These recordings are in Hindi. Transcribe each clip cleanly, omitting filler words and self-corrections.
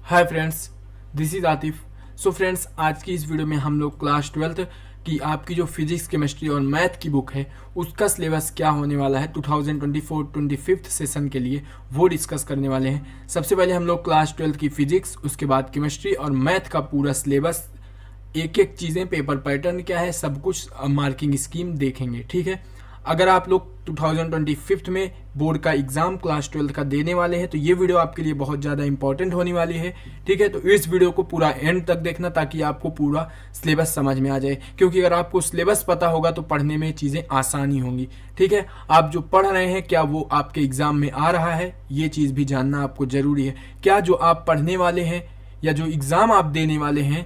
Hi friends, this is Atif. So friends, आज की इस वीडियो में हम लोग क्लास 12th की आपकी जो फिजिक्स, केमिस्ट्री और मैथ की बुक है उसका सिलेबस क्या होने वाला है 2024-25 सेशन के लिए वो डिस्कस करने वाले हैं। सबसे पहले हम लोग क्लास 12th की फिजिक्स, उसके बाद केमिस्ट्री और मैथ का पूरा सिलेबस, एक एक चीज़ें, पेपर पैटर्न क्या है, सब कुछ मार्किंग स्कीम देखेंगे। ठीक है, अगर आप लोग 2025 में बोर्ड का एग्जाम क्लास 12 का देने वाले हैं तो ये वीडियो आपके लिए बहुत ज़्यादा इंपॉर्टेंट होने वाली है। ठीक है, तो इस वीडियो को पूरा एंड तक देखना ताकि आपको पूरा सिलेबस समझ में आ जाए, क्योंकि अगर आपको सिलेबस पता होगा तो पढ़ने में चीज़ें आसानी होंगी। ठीक है, आप जो पढ़ रहे हैं क्या वो आपके एग्जाम में आ रहा है, ये चीज़ भी जानना आपको ज़रूरी है। क्या जो आप पढ़ने वाले हैं या जो एग्ज़ाम आप देने वाले हैं,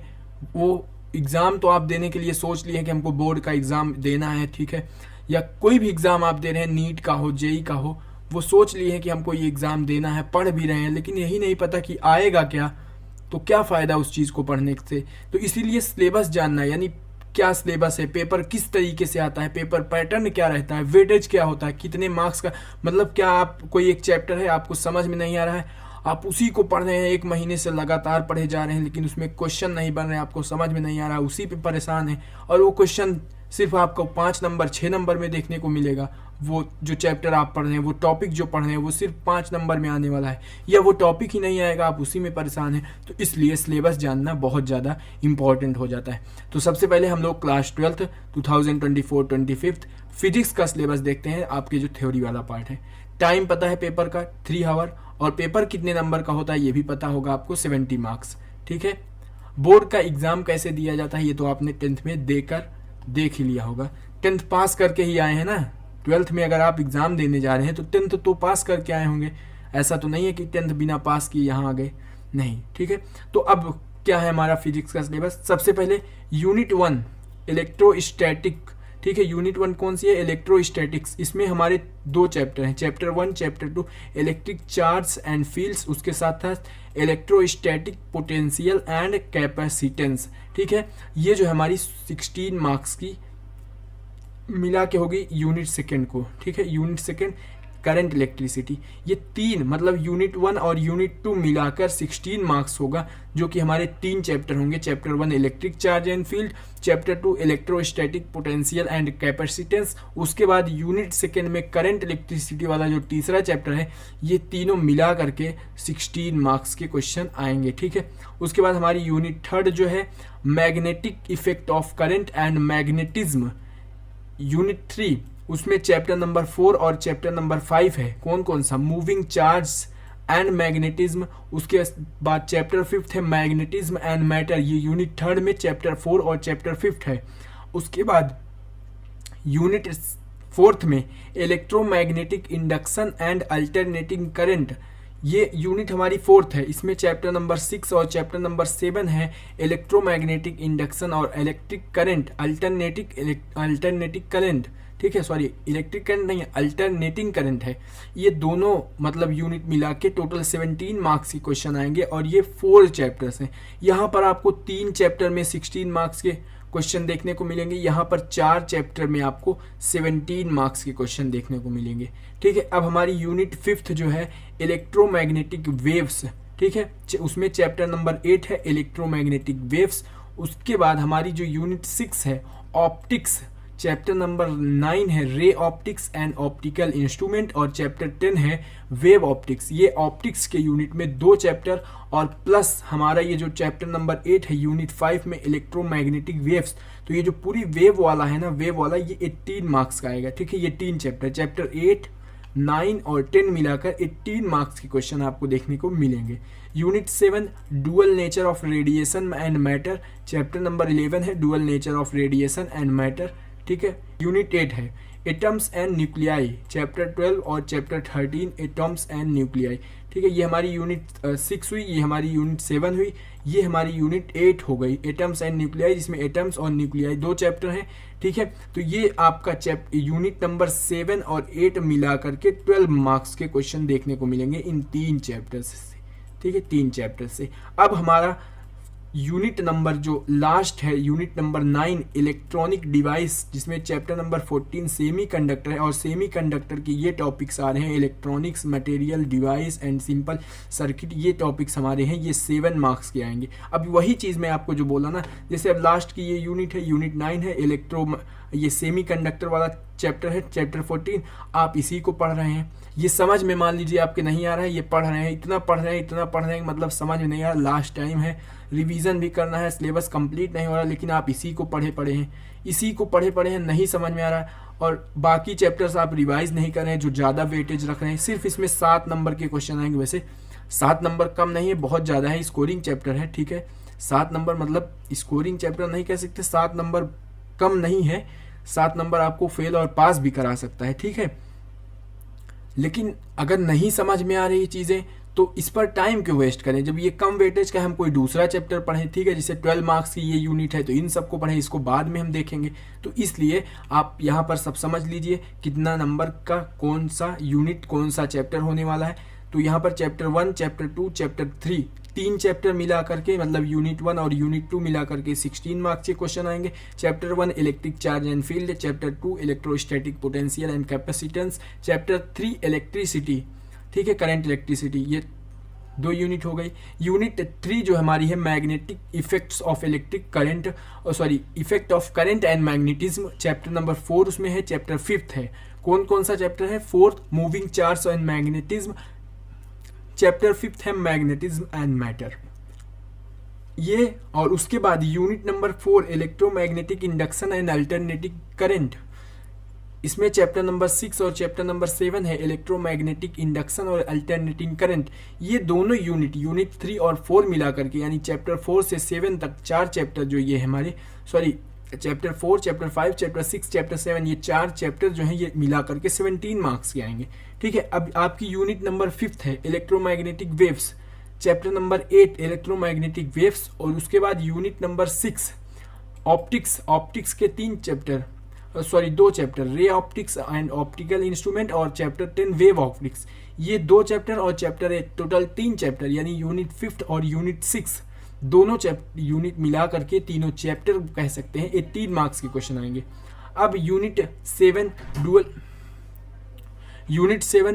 वो एग्ज़ाम तो आप देने के लिए सोच लिए हैं कि हमको बोर्ड का एग्ज़ाम देना है, ठीक है, या कोई भी एग्ज़ाम आप दे रहे हैं, नीट का हो, जेई का हो, वो सोच लिए हैं कि हमको ये एग्ज़ाम देना है, पढ़ भी रहे हैं, लेकिन यही नहीं पता कि आएगा क्या, तो क्या फ़ायदा उस चीज़ को पढ़ने से। तो इसीलिए सिलेबस जानना है, यानी क्या सिलेबस है, पेपर किस तरीके से आता है, पेपर पैटर्न क्या रहता है, वेटेज क्या होता है, कितने मार्क्स का, मतलब क्या आप कोई एक चैप्टर है आपको समझ में नहीं आ रहा है, आप उसी को पढ़ रहे हैं, एक महीने से लगातार पढ़े जा रहे हैं, लेकिन उसमें क्वेश्चन नहीं बन रहे, आपको समझ में नहीं आ रहा, उसी पे परेशान है, और वो क्वेश्चन सिर्फ आपको 5 नंबर 6 नंबर में देखने को मिलेगा। वो जो चैप्टर आप पढ़ रहे हैं, वो टॉपिक जो पढ़ रहे हैं, वो सिर्फ 5 नंबर में आने वाला है, या वो टॉपिक ही नहीं आएगा, आप उसी में परेशान हैं। तो इसलिए सिलेबस जानना बहुत ज़्यादा इंपॉर्टेंट हो जाता है। तो सबसे पहले हम लोग क्लास 12 2024-25 फिजिक्स का सिलेबस देखते हैं। आपके जो थ्योरी वाला पार्ट है, टाइम पता है पेपर का 3 आवर, और पेपर कितने नंबर का होता है ये भी पता होगा आपको, 70 मार्क्स। ठीक है, बोर्ड का एग्ज़ाम कैसे दिया जाता है ये तो आपने 10th में देख ही लिया होगा। 10th पास करके ही आए हैं ना, 12th में अगर आप एग्ज़ाम देने जा रहे हैं तो 10th तो पास करके आए होंगे। ऐसा तो नहीं है कि 10th बिना पास किए यहाँ आ गए, नहीं। ठीक है, तो अब क्या है हमारा फिजिक्स का सिलेबस। सबसे पहले यूनिट 1 इलेक्ट्रोस्टैटिक। ठीक है, यूनिट 1 कौन सी है, इलेक्ट्रोस्टैटिक्स। इसमें हमारे 2 चैप्टर हैं, chapter 1 chapter 2 electric charge and fields, उसके साथ साथ इलेक्ट्रोस्टैटिक पोटेंशियल एंड कैपेसिटेंस। ठीक है, ये जो हमारी 16 मार्क्स की मिला के होगी यूनिट सेकेंड को। ठीक है, यूनिट सेकेंड करंट इलेक्ट्रिसिटी, ये 3 मतलब यूनिट 1 और यूनिट 2 मिलाकर 16 मार्क्स होगा, जो कि हमारे 3 चैप्टर होंगे। Chapter 1 electric charge and field, chapter 2 electrostatic potential and capacitance, उसके बाद यूनिट सेकेंड में करंट इलेक्ट्रिसिटी वाला जो तीसरा चैप्टर है, ये तीनों मिला करके 16 मार्क्स के क्वेश्चन आएंगे। ठीक है, उसके बाद हमारी यूनिट 3 जो है magnetic effect of current and magnetism, unit 3, उसमें चैप्टर नंबर 4 और चैप्टर नंबर 5 है। कौन कौन सा, मूविंग चार्ज एंड मैग्नेटिज्म। उसके बाद चैप्टर 5 है मैग्नेटिज्म एंड मैटर, ये यूनिट 3 में चैप्टर 4 और चैप्टर 5 है। उसके बाद यूनिट 4 में electromagnetic induction and alternating current, ये यूनिट हमारी 4th है। इसमें चैप्टर नंबर 6 और चैप्टर नंबर 7 है इलेक्ट्रोमैग्नेटिक इंडक्शन और इलेक्ट्रिक करंट, अल्टरनेटिक करंट। ठीक है, सॉरी, इलेक्ट्रिक करंट नहीं है, अल्टरनेटिंग करंट है। ये दोनों मतलब यूनिट मिला के टोटल 17 मार्क्स के क्वेश्चन आएंगे, और ये 4 चैप्टर्स हैं। यहाँ पर आपको 3 चैप्टर में 16 मार्क्स के क्वेश्चन देखने को मिलेंगे, यहाँ पर 4 चैप्टर में आपको 17 मार्क्स के क्वेश्चन देखने को मिलेंगे। ठीक है, अब हमारी यूनिट 5 जो है इलेक्ट्रोमैग्नेटिक वेव्स। ठीक है, उसमें चैप्टर नंबर 8 है इलेक्ट्रोमैग्नेटिक वेव्स। उसके बाद हमारी जो यूनिट 6 है ऑप्टिक्स, चैप्टर नंबर 9 है ray optics and optical instrument, और चैप्टर 10 है वेव ऑप्टिक्स। ये ऑप्टिक्स के यूनिट में 2 चैप्टर, और प्लस हमारा ये जो चैप्टर नंबर 8 है यूनिट 5 में इलेक्ट्रोमैग्नेटिक वेव्स। तो ये जो पूरी वेव वाला है ना, वेव वाला, ये 18 मार्क्स का आएगा। ठीक है, ये 3 चैप्टर, चैप्टर 8, 9 और 10 मिलाकर 18 मार्क्स के क्वेश्चन आपको देखने को मिलेंगे। Unit 7 dual nature of radiation and matter, chapter number 11 है dual nature of radiation and matter. ठीक है, यूनिट 8 है एटम्स एंड न्यूक्लियाई, चैप्टर 12 और चैप्टर 13 एटम्स एंड न्यूक्लियाई। ठीक है, ये हमारी यूनिट 6 हुई, ये हमारी यूनिट 7 हुई, ये हमारी यूनिट 8 हो गई, एटम्स एंड न्यूक्लियाई, जिसमें एटम्स और न्यूक्लियाई 2 चैप्टर हैं। ठीक है, तो ये आपका यूनिट नंबर 7 और 8 मिला करके 12 मार्क्स के क्वेश्चन देखने को मिलेंगे इन 3 चैप्टर्स से। ठीक है, 3 चैप्टर से। अब हमारा यूनिट नंबर जो लास्ट है, यूनिट नंबर 9 इलेक्ट्रॉनिक डिवाइस, जिसमें चैप्टर नंबर 14 सेमी कंडक्टर है, और सेमी कंडक्टर के ये टॉपिक्स आ रहे हैं electronics, material, device and simple circuit, ये टॉपिक्स हमारे हैं, ये 7 मार्क्स के आएंगे। अब वही चीज़ मैं आपको जो बोला ना, जैसे अब लास्ट की ये यूनिट है, यूनिट 9 है ये सेमी कंडक्टर वाला चैप्टर है, चैप्टर 14, आप इसी को पढ़ रहे हैं। ये समझ में मान लीजिए आपके नहीं आ रहा है, ये पढ़ रहे हैं, इतना पढ़ रहे हैं, इतना पढ़ रहे हैं, मतलब समझ में नहीं आ रहा, लास्ट टाइम है, रिवीजन भी करना है, सिलेबस कंप्लीट नहीं हो रहा, लेकिन आप इसी को पढ़े हैं, इसी को पढ़े हैं, नहीं समझ में आ रहा है, और बाकी चैप्टर्स आप रिवाइज नहीं कर रहे हैं, जो ज़्यादा वेटेज रख रहे हैं। सिर्फ इसमें 7 नंबर के क्वेश्चन आएंगे। वैसे 7 नंबर कम नहीं है, बहुत ज़्यादा है, स्कोरिंग चैप्टर है, ठीक है। 7 नंबर मतलब स्कोरिंग चैप्टर नहीं कह सकते, 7 नंबर कम नहीं है, 7 नंबर आपको फेल और पास भी करा सकता है, ठीक है। लेकिन अगर नहीं समझ में आ रही चीज़ें तो इस पर टाइम क्यों वेस्ट करें, जब ये कम वेटेज का हम कोई दूसरा चैप्टर पढ़ें, ठीक है। जैसे 12 मार्क्स की ये यूनिट है तो इन सबको पढ़ें, इसको बाद में हम देखेंगे। तो इसलिए आप यहाँ पर सब समझ लीजिए कितना नंबर का कौन सा यूनिट, कौन सा चैप्टर होने वाला है। तो यहाँ पर चैप्टर 1, चैप्टर 2, चैप्टर 3, 3 चैप्टर मिला करके, मतलब यूनिट 1 और यूनिट 2 मिला करके 16 मार्क्स के क्वेश्चन आएंगे। Chapter 1 electric charge and field, chapter 2 electrostatic potential and capacitance, chapter 3 electricity, ठीक है, करंट इलेक्ट्रिसिटी, ये 2 यूनिट हो गई। यूनिट 3 जो हमारी है magnetic effects of electric current, effect of current and magnetism, chapter number 4 उसमें है। चैप्टर 5 है, कौन कौन सा चैप्टर है, 4th moving charge and magnetism, chapter 5 है मैग्नेटिज्म एंड मैटर, ये। और उसके बाद unit number 4 electromagnetic induction and alternating current, इसमें चैप्टर नंबर 6 और चैप्टर नंबर 7 है इलेक्ट्रोमैग्नेटिक इंडक्शन और अल्टरनेटिंग करंट। ये दोनों यूनिट 3 और 4 मिला करके, यानी चैप्टर 4 से 7 तक 4 चैप्टर जो ये हमारे चैप्टर 4, चैप्टर 5, चैप्टर 6, चैप्टर 7, ये 4 चैप्टर जो हैं ये मिला करके 17 मार्क्स के आएंगे, ठीक है। अब आपकी यूनिट नंबर 5 है electromagnetic waves, chapter number 8 electromagnetic waves, और उसके बाद यूनिट नंबर 6 ऑप्टिक्स के 2 chapter, ray optics and optical instrument, और चैप्टर 10 वेव ऑप्टिक्स, ये 2 चैप्टर और चैप्टर 8, टोटल 3 चैप्टर, यानी यूनिट 5 और यूनिट 6 दोनों यूनिट मिला करके तीनों चैप्टर कह सकते हैं 18 मार्क्स के क्वेश्चन आएंगे। अब unit 7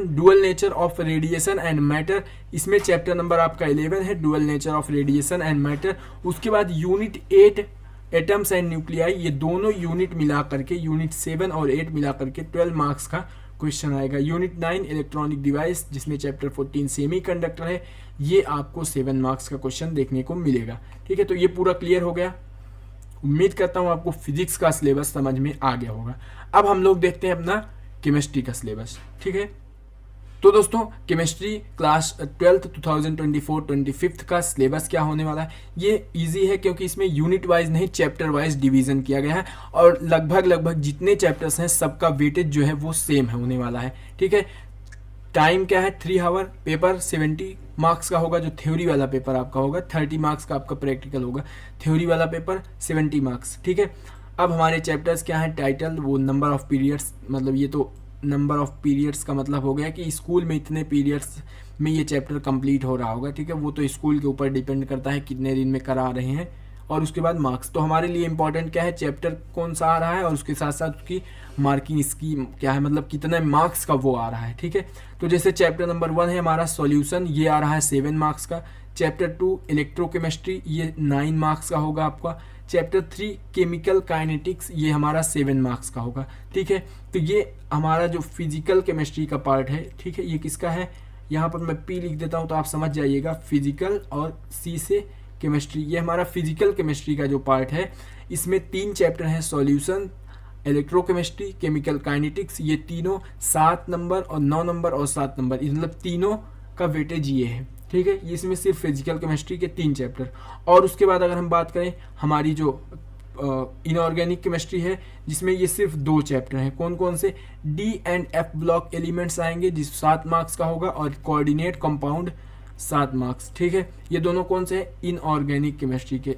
dual nature of radiation and matter, इसमें चैप्टर नंबर आपका 11 है, dual nature of radiation and matter. उसके बाद यूनिट 8 एटम्स एंड न्यूक्लियाई, ये दोनों यूनिट मिला करके, यूनिट 7 और 8 मिला करके 12 मार्क्स का क्वेश्चन आएगा। यूनिट 9 इलेक्ट्रॉनिक डिवाइस, जिसमें चैप्टर 14 सेमी कंडक्टर है, ये आपको 7 मार्क्स का क्वेश्चन देखने को मिलेगा, ठीक है। तो ये पूरा क्लियर हो गया। उम्मीद करता हूँ आपको फिजिक्स का सिलेबस समझ में आ गया होगा। अब हम लोग देखते हैं अपना केमिस्ट्री का सिलेबस, ठीक है। तो दोस्तों केमिस्ट्री क्लास 12th 2024-25 का सिलेबस क्या होने वाला है, ये इजी है क्योंकि इसमें यूनिट वाइज नहीं चैप्टर वाइज डिवीजन किया गया है, और लगभग जितने चैप्टर्स हैं सबका वेटेज जो है वो सेम है होने वाला है, ठीक है। टाइम क्या है, 3 आवर, पेपर 70 मार्क्स का होगा, जो थ्योरी वाला पेपर आपका होगा, 30 मार्क्स का आपका प्रैक्टिकल होगा, थ्योरी वाला पेपर 70 मार्क्स, ठीक है। अब हमारे चैप्टर्स क्या है, टाइटल, वो नंबर ऑफ पीरियड्स, मतलब ये तो नंबर ऑफ पीरियड्स का मतलब हो गया कि स्कूल में इतने पीरियड्स में ये चैप्टर कंप्लीट हो रहा होगा, ठीक है। वो तो स्कूल के ऊपर डिपेंड करता है कितने दिन में करा रहे हैं। और उसके बाद मार्क्स, तो हमारे लिए इंपॉर्टेंट क्या है, चैप्टर कौन सा आ रहा है और उसके साथ साथ उसकी मार्किंग स्कीम क्या है, मतलब कितने मार्क्स का वो आ रहा है, ठीक है। तो जैसे चैप्टर नंबर 1 है हमारा सॉल्यूशन, ये आ रहा है 7 मार्क्स का। चैप्टर 2 इलेक्ट्रोकेमिस्ट्री, ये 9 मार्क्स का होगा आपका। चैप्टर 3 केमिकल काइनेटिक्स, ये हमारा 7 मार्क्स का होगा, ठीक है। तो ये हमारा जो फिजिकल केमिस्ट्री का पार्ट है, ठीक है, ये किसका है, यहाँ पर मैं पी लिख देता हूँ तो आप समझ जाइएगा, फिजिकल, और सी से केमिस्ट्री, ये हमारा फिजिकल केमिस्ट्री का जो पार्ट है, इसमें 3 चैप्टर हैं, सॉल्यूशन, इलेक्ट्रोकेमिस्ट्री, केमिकल काइनेटिक्स, ये तीनों 7 नंबर और 9 नंबर और 7 नंबर, मतलब तीनों का वेटेज ये है, ठीक है। ये इसमें सिर्फ फिजिकल केमिस्ट्री के 3 चैप्टर। और उसके बाद अगर हम बात करें हमारी जो इनऑर्गेनिक केमिस्ट्री है, जिसमें ये सिर्फ 2 चैप्टर हैं, कौन कौन से, D and F block elements आएंगे, जिस 7 मार्क्स का होगा, और कोऑर्डिनेट कंपाउंड 7 मार्क्स, ठीक है। ये दोनों कौन से हैं, इनऑर्गेनिक केमिस्ट्री के।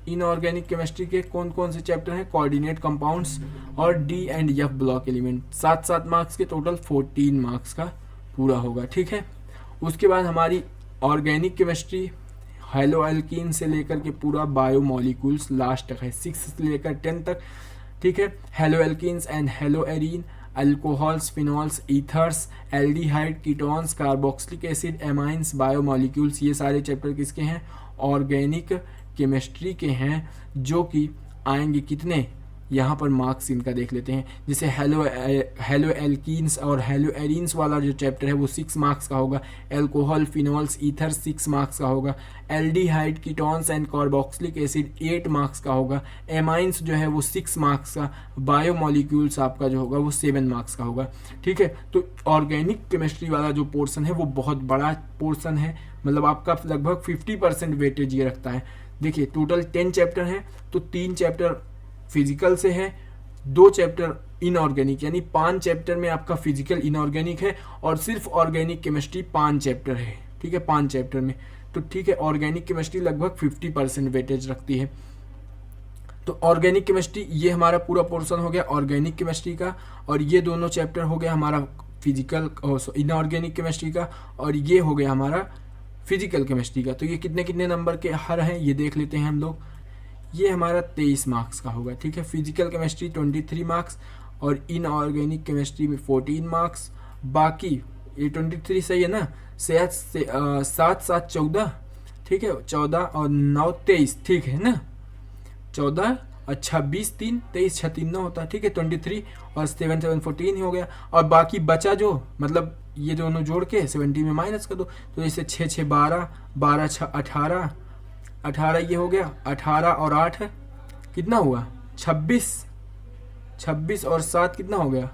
इनऑर्गेनिक केमिस्ट्री के कौन कौन से चैप्टर हैं, कोऑर्डिनेट कंपाउंड्स और D and F block element, 7 marks के, टोटल 14 मार्क्स का पूरा होगा, ठीक है। उसके बाद हमारी ऑर्गेनिक केमिस्ट्री, हेलो एल्कीन से लेकर के पूरा बायोमोलिक्यूल्स लास्ट तक है, 6 से लेकर 10 तक, ठीक है। Hello alkenes and hello arene, alcohols, phenols, ethers, aldehyde, ketones, carboxylic acid, amines, biomolecules, ये सारे चैप्टर किसके हैं? ऑर्गेनिक केमिस्ट्री के हैं, जो कि आएंगे कितने, यहाँ पर मार्क्स इनका देख लेते हैं। जैसे हेलो एल्कीन्स और हेलो एरीन्स वाला जो चैप्टर है वो 6 मार्क्स का होगा, एल्कोहल, फिनॉल्स, ईथर 6 मार्क्स का होगा, aldehyde, ketones and carboxylic acid 8 marks का होगा, एमाइंस जो है वो 6 मार्क्स का, बायोमोलिक्यूल्स आपका जो होगा वो 7 मार्क्स का होगा, ठीक है। तो ऑर्गेनिक केमिस्ट्री वाला जो पोर्सन है वो बहुत बड़ा पोर्सन है, मतलब आपका लगभग 50% वेटेज ये रखता है। देखिए टोटल 10 चैप्टर हैं, तो 3 चैप्टर फिजिकल से है, 2 चैप्टर इनऑर्गेनिक, यानी 5 चैप्टर में आपका फिजिकल इनऑर्गेनिक है, और सिर्फ ऑर्गेनिक केमिस्ट्री 5 चैप्टर है, ठीक है, 5 चैप्टर में। तो ठीक है, ऑर्गेनिक केमिस्ट्री लगभग 50% वेटेज रखती है। तो ऑर्गेनिक केमिस्ट्री ये हमारा पूरा पोर्शन हो गया ऑर्गेनिक केमिस्ट्री का, और ये दोनों चैप्टर हो गया हमारा फिजिकल इनऑर्गेनिक केमिस्ट्री का, और ये हो गया हमारा फिजिकल केमिस्ट्री का। तो ये कितने कितने नंबर के हर हैं ये देख लेते हैं हम लोग। ये हमारा 23 मार्क्स का होगा, ठीक है। फिजिकल केमिस्ट्री 23 मार्क्स, और इनऑर्गेनिक केमिस्ट्री में 14 मार्क्स। बाकी ये 23 सही है ना, 7 7 14, ठीक है, 14 और 9 23, ठीक है ना, 14 और 26 3 23 6 3 9 होता है, ठीक है। 23 और 7 7 14 ही हो गया, और बाकी बचा जो मतलब ये दोनों जोड़ के 70 में माइनस कर दो, तो जैसे 6 6 12 12 6 18 18 ये हो गया, 18 और 8 कितना हुआ 26, 26 और 7 कितना हो गया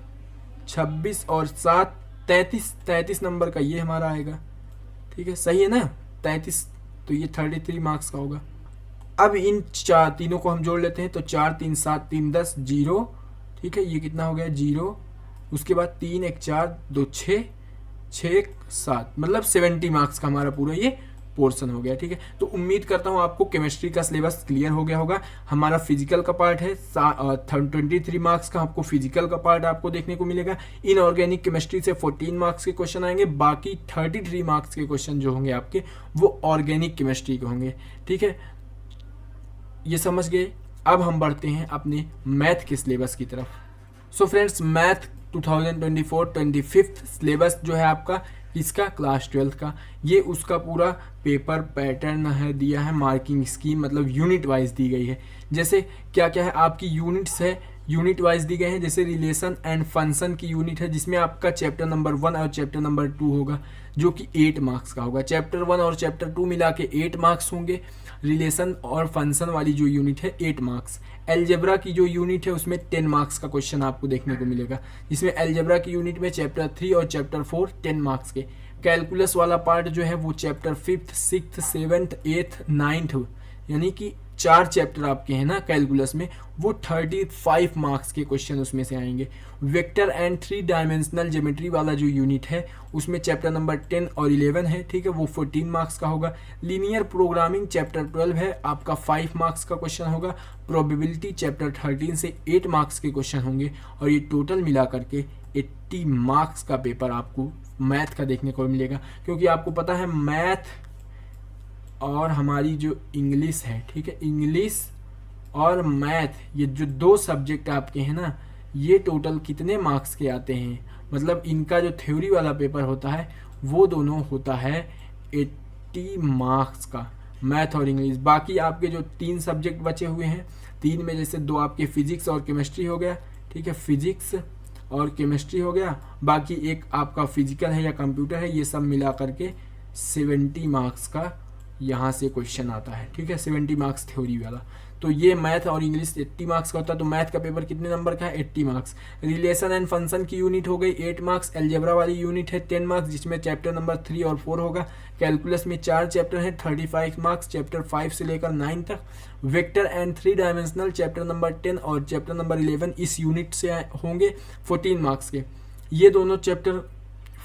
26 और 7 33, 33 नंबर का ये हमारा आएगा, ठीक है, सही है ना 33। तो ये 33 मार्क्स का होगा। अब इन तीनों को हम जोड़ लेते हैं, तो 4 3 7 3 10 0, ठीक है, ये कितना हो गया 0। उसके बाद 3 1 4 2 6 6 1 7, मतलब 70 मार्क्स का हमारा पूरा ये पोर्शन हो गया, ठीक है। तो उम्मीद करता हूँ आपको केमिस्ट्री का सिलेबस क्लियर हो गया होगा। हमारा फिजिकल का पार्ट है 23 मार्क्स का, आपको फिजिकल का पार्ट आपको देखने को मिलेगा। इनऑर्गेनिक केमिस्ट्री से 14 मार्क्स के क्वेश्चन आएंगे, बाकी 33 मार्क्स के क्वेश्चन जो होंगे आपके वो ऑर्गेनिक केमिस्ट्री के होंगे, ठीक है, ये समझ गए। अब हम बढ़ते हैं अपने मैथ के सिलेबस की तरफ। सो फ्रेंड्स, मैथ 2024-25 सिलेबस जो है आपका इसका क्लास 12 का, ये उसका पूरा पेपर पैटर्न है दिया है, मार्किंग स्कीम मतलब यूनिट वाइज दी गई है। जैसे क्या क्या है आपकी यूनिट्स है, यूनिट वाइज दी गए हैं। जैसे रिलेशन एंड फंक्शन की यूनिट है, जिसमें आपका चैप्टर नंबर 1 और चैप्टर नंबर 2 होगा, जो कि 8 मार्क्स का होगा। चैप्टर 1 और चैप्टर 2 मिला के 8 मार्क्स होंगे। रिलेशन और फंक्शन वाली जो यूनिट है 8 मार्क्स। एलजेब्रा की जो यूनिट है उसमें 10 मार्क्स का क्वेश्चन आपको देखने को मिलेगा, जिसमें एलजेब्रा की यूनिट में चैप्टर 3 और चैप्टर 4 10 मार्क्स के। कैलकुलस वाला पार्ट जो है वो chapter 5th 6th 7th 8th 9th, यानी कि 4 चैप्टर आपके हैं ना कैलकुलस में, वो 35 मार्क्स के क्वेश्चन उसमें से आएंगे। वेक्टर एंड 3 डायमेंशनल ज्योमेट्री वाला जो यूनिट है उसमें चैप्टर नंबर 10 और 11 है, ठीक है, वो 14 मार्क्स का होगा। लीनियर प्रोग्रामिंग चैप्टर 12 है, आपका 5 मार्क्स का क्वेश्चन होगा। प्रोबेबिलिटी चैप्टर 13 से 8 मार्क्स के क्वेश्चन होंगे, और ये टोटल मिला करके 80 मार्क्स का पेपर आपको मैथ का देखने को मिलेगा। क्योंकि आपको पता है मैथ और हमारी जो इंग्लिश है, ठीक है, इंग्लिश और मैथ ये जो 2 सब्जेक्ट आपके हैं ना, ये टोटल कितने मार्क्स के आते हैं, मतलब इनका जो थ्योरी वाला पेपर होता है वो दोनों होता है 80 मार्क्स का, मैथ और इंग्लिश। बाकी आपके जो 3 सब्जेक्ट बचे हुए हैं, 3 में जैसे 2 आपके फिजिक्स और केमिस्ट्री हो गया, ठीक है, फिजिक्स और केमिस्ट्री हो गया, बाकी एक आपका फिजिकल है या कंप्यूटर है, ये सब मिला करके 70 मार्क्स का यहाँ से क्वेश्चन आता है, ठीक है, 70 मार्क्स थ्योरी वाला। तो ये मैथ और इंग्लिश 80 मार्क्स का होता है। तो मैथ का पेपर कितने नंबर का है 80 मार्क्स। रिलेशन एंड फंक्शन की यूनिट हो गई 8 मार्क्स। एलजेब्रा वाली यूनिट है 10 मार्क्स, जिसमें चैप्टर नंबर 3 और 4 होगा। कैलकुलस में 4 चैप्टर हैं 35 मार्क्स, चैप्टर 5 से लेकर 9 तक। Vector and 3 dimensional chapter number 10 और चैप्टर नंबर 11 इस यूनिट से होंगे 14 मार्क्स के। ये दोनों चैप्टर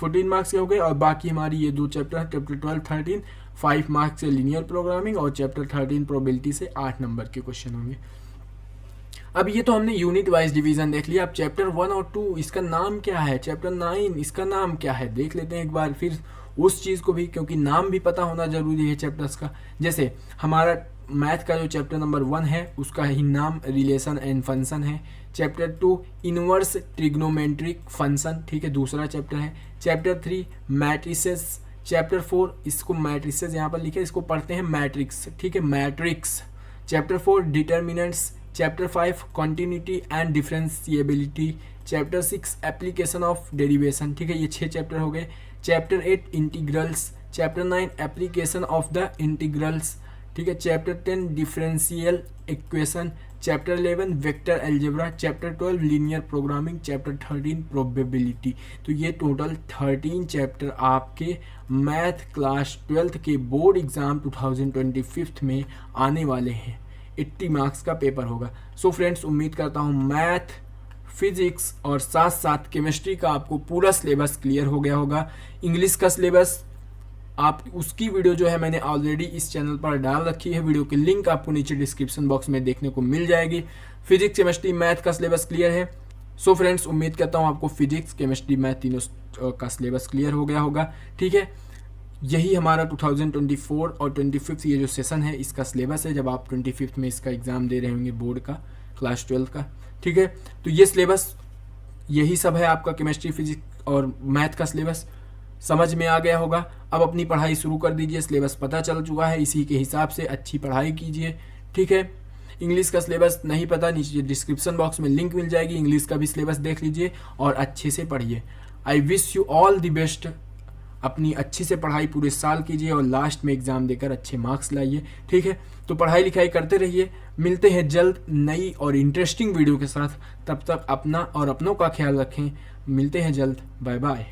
14 मार्क्स के हो गए, और बाकी हमारी ये 2 चैप्टर हैं, चैप्टर 12 13 5 मार्क्स से लीनियर प्रोग्रामिंग, और चैप्टर 13 प्रोबेबिलिटी से 8 नंबर के क्वेश्चन होंगे। अब ये तो हमने यूनिट वाइज डिवीजन देख लिया। अब चैप्टर 1 और 2 इसका नाम क्या है, चैप्टर 9 इसका नाम क्या है देख लेते हैं एक बार फिर। उस चीज़ को भी, क्योंकि नाम भी पता होना जरूरी है चैप्टर्स का। जैसे हमारा मैथ का जो चैप्टर नंबर 1 है उसका ही नाम रिलेशन एंड फंक्शन है। चैप्टर 2 इनवर्स ट्रिग्नोमेट्रिक फंक्शन, ठीक है, दूसरा चैप्टर है। Chapter 3 matrices. चैप्टर 4 इसको मैट्रिसेस यहाँ पर लिखे, इसको पढ़ते हैं मैट्रिक्स, ठीक है, matrix. Chapter 4 determinants. Chapter 5 continuity and differentiability. Chapter 6 application of derivation, ठीक है, ये 6 चैप्टर हो गए। Chapter 8 integrals. Chapter 9 application of the integrals, ठीक है। Chapter 10 differential equation. Chapter 11 vector algebra. Chapter 12 linear programming. Chapter 13 probability. तो ये टोटल 13 चैप्टर आपके मैथ क्लास 12th के बोर्ड एग्जाम 2025 में आने वाले हैं। 80 मार्क्स का पेपर होगा। सो फ्रेंड्स, उम्मीद करता हूँ मैथ, फिजिक्स और साथ साथ केमिस्ट्री का आपको पूरा सिलेबस क्लियर हो गया होगा। इंग्लिश का सिलेबस आप उसकी वीडियो जो है मैंने ऑलरेडी इस चैनल पर डाल रखी है, वीडियो की लिंक आपको नीचे डिस्क्रिप्शन बॉक्स में देखने को मिल जाएगी। फिजिक्स, केमिस्ट्री, मैथ का सिलेबस क्लियर है। सो फ्रेंड्स, उम्मीद करता हूँ आपको फिजिक्स, केमिस्ट्री, मैथ तीनों का सिलेबस क्लियर हो गया होगा, ठीक है। यही हमारा 2024 और 25 ये जो सेशन है इसका सिलेबस है, जब आप 25 में इसका एग्ज़ाम दे रहे होंगे बोर्ड का क्लास 12 का, ठीक है। तो ये सिलेबस यही सब है आपका केमिस्ट्री, फिजिक्स और मैथ का सिलेबस समझ में आ गया होगा। अब अपनी पढ़ाई शुरू कर दीजिए, सिलेबस पता चल चुका है, इसी के हिसाब से अच्छी पढ़ाई कीजिए, ठीक है। इंग्लिश का सिलेबस नहीं पता, नीचे डिस्क्रिप्शन बॉक्स में लिंक मिल जाएगी, इंग्लिश का भी सिलेबस देख लीजिए और अच्छे से पढ़िए। I wish you all the best. अपनी अच्छी से पढ़ाई पूरे साल कीजिए और लास्ट में एग्ज़ाम देकर अच्छे मार्क्स लाइए, ठीक है। तो पढ़ाई लिखाई करते रहिए। मिलते हैं जल्द नई और इंटरेस्टिंग वीडियो के साथ। तब तक अपना और अपनों का ख्याल रखें। मिलते हैं जल्द। Bye bye.